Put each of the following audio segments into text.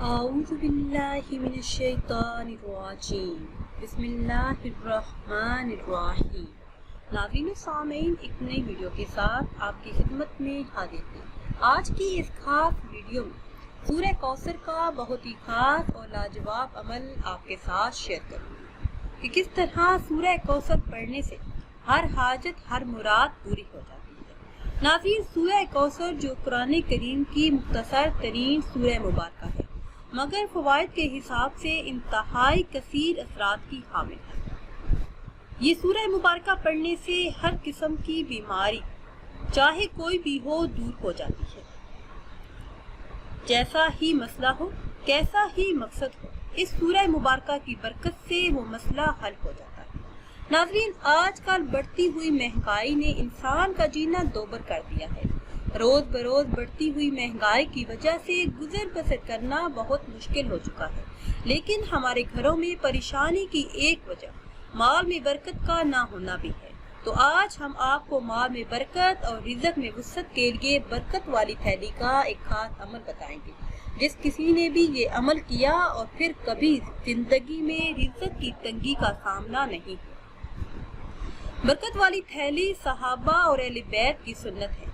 अऊज़ु बिल्लाहि मिनश्शैतानिर्रजीम बिस्मिल्लाहिर्रहमानिर्रहीम। नाज़रीन सामीन, एक नई वीडियो के साथ आपकी खिदमत में हाजिर हैं। आज की इस खास वीडियो में सूरह कौसर का बहुत ही खास और लाजवाब अमल आपके साथ शेयर करूँगी कि किस तरह सूरह कौसर पढ़ने से हर हाजत हर मुराद पूरी हो जाती है। नाज़रीन, सूरह कौसर जो कुरान करीम की मुख्तसर तरीन सूरह मुबारक है, मगर फवाइद के हिसाब से इंतहाई कसीर असरात की हामिल है। ये सूरह मुबारक पढ़ने से हर किस्म की बीमारी चाहे कोई भी हो दूर हो जाती है। जैसा ही मसला हो, कैसा ही मकसद हो, इस सूरह मुबारक की बरकत से वो मसला हल हो जाता है। नाज़रीन, आजकल बढ़ती हुई महंगाई ने इंसान का जीना दोबर कर दिया है। रोज बरोज बढ़ती हुई महंगाई की वजह से गुजर बसर करना बहुत मुश्किल हो चुका है। लेकिन हमारे घरों में परेशानी की एक वजह माल में बरकत का ना होना भी है। तो आज हम आपको माल में बरकत और रिज़्क में वुसअत के लिए बरकत वाली थैली का एक खास अमल बताएंगे। जिस किसी ने भी ये अमल किया और फिर कभी जिंदगी में रिज़्क की तंगी का सामना नहीं हुआ। बरकत वाली थैली सहाबा और अहले बैत की सुन्नत है।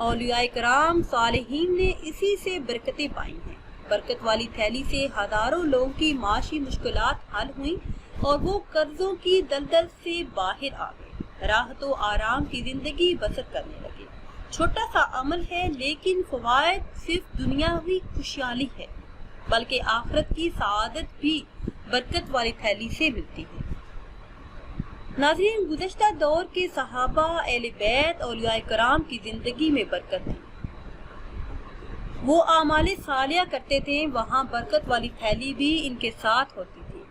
औलियाए कराम सालिहीन ने इसी से बरकतें पाई हैं। बरकत वाली थैली से हजारों लोगों की माशी मुश्किलात हल हुई और वो कर्जों की दलदल से बाहर आ गए, राहत और आराम की जिंदगी बसर करने लगे। छोटा सा अमल है, लेकिन फवायद सिर्फ दुनियावी खुशहाली है बल्कि आखिरत की सआदत भी बरकत वाली थैली से मिलती है। नाज़रीन, गुज़श्ता दौर के सहाबा, अहले बैत, औलियाए कराम की जिंदगी में बरकत थी। वो आमाले सालिया करते थे, वहाँ बरकत वाली थैली भी इनके साथ होती थी।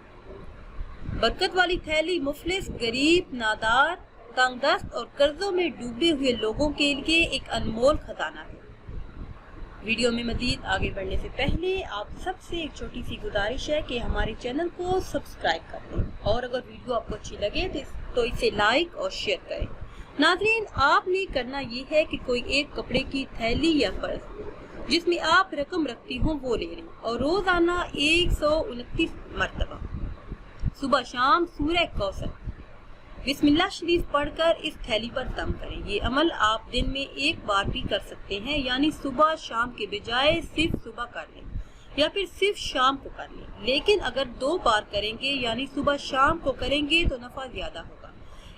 बरकत वाली थैली मुफलिस, गरीब, नादार, तंगदस्त और कर्जों में डूबे हुए लोगों के लिए एक अनमोल खजाना है। वीडियो में मजीद आगे बढ़ने से पहले आप सबसे एक छोटी सी गुजारिश है कि हमारे चैनल को सब्सक्राइब कर दें और अगर वीडियो आपको अच्छी लगे तो इसे लाइक और शेयर करें। नाज़रीन, आपने करना ये है कि कोई एक कपड़े की थैली या पर्स जिसमें आप रकम रखती हो वो ले लें और रोजाना 129 मरतबा सुबह शाम सूरह कौसर बिस्मिल्लाह शरीफ पढ़कर इस थैली पर दम करें। ये अमल आप दिन में एक बार भी कर सकते हैं, यानी सुबह शाम के बजाय सिर्फ सुबह कर लें या फिर सिर्फ शाम को कर लें। लेकिन अगर 2 बार करेंगे यानी सुबह शाम को करेंगे तो नफा ज्यादा होगा।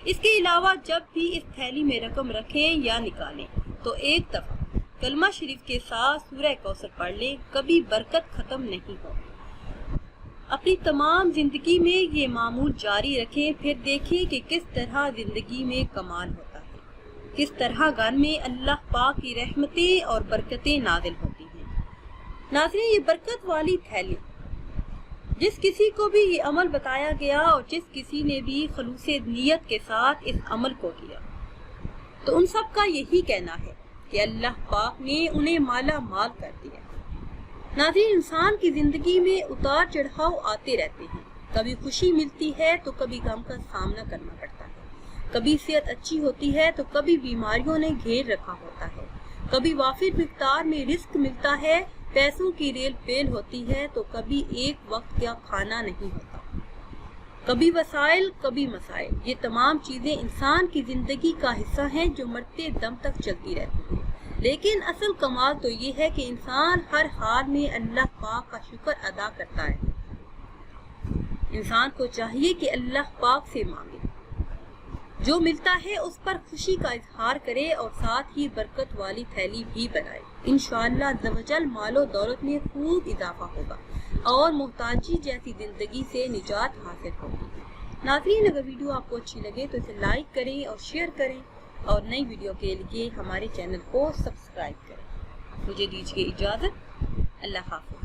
इसके अलावा जब भी इस थैली में रकम रखें या निकालें तो एक दफा कलमा शरीफ के साथ सूरह कौसर पढ़ लें। कभी बरकत खत्म नहीं हो। अपनी तमाम जिंदगी में ये मामूल जारी रखें, फिर देखें कि किस तरह जिंदगी में कमाल होता है, किस तरह घर में अल्लाह पाक की रहमतें और बरकतें नाजिल होती हैं। नाज़रीन, ये बरकत वाली थैली जिस किसी को भी ये अमल बताया गया और जिस किसी ने भी खलूसे नियत के साथ इस अमल को किया तो उन सब का यही कहना है कि अल्लाह पाक ने उन्हें माला माल कर दिया। नाज़रीन, इंसान की जिंदगी में उतार चढ़ाव आते रहते हैं। कभी खुशी मिलती है तो कभी गम का सामना करना पड़ता है। कभी सेहत अच्छी होती है तो कभी बीमारियों ने घेर रखा होता है। कभी वाफिर मिकदार में रिस्क मिलता है, पैसों की रेल पेल होती है तो कभी एक वक्त का खाना नहीं होता। कभी वसाइल कभी मसाइल। ये तमाम चीजें इंसान की जिंदगी का हिस्सा हैं जो मरते दम तक चलती रहती हैं। लेकिन असल कमाल तो ये है कि इंसान हर हाल में अल्लाह पाक का शुक्र अदा करता है। इंसान को चाहिए कि अल्लाह पाक से मांगे, जो मिलता है उस पर खुशी का इजहार करे और साथ ही बरकत वाली थैली भी बनाए। इंशाअल्लाह अज़्ज़वजल मालो दौलत में खूब इजाफा होगा और मोहताजी जैसी जिंदगी से निजात हासिल होगी। नाज़रीन, अगर वीडियो आपको अच्छी लगे तो इसे लाइक करें और शेयर करें और नई वीडियो के लिए हमारे चैनल को सब्सक्राइब करें। मुझे दीजिए इजाज़त। अल्लाह हाफ़िज़।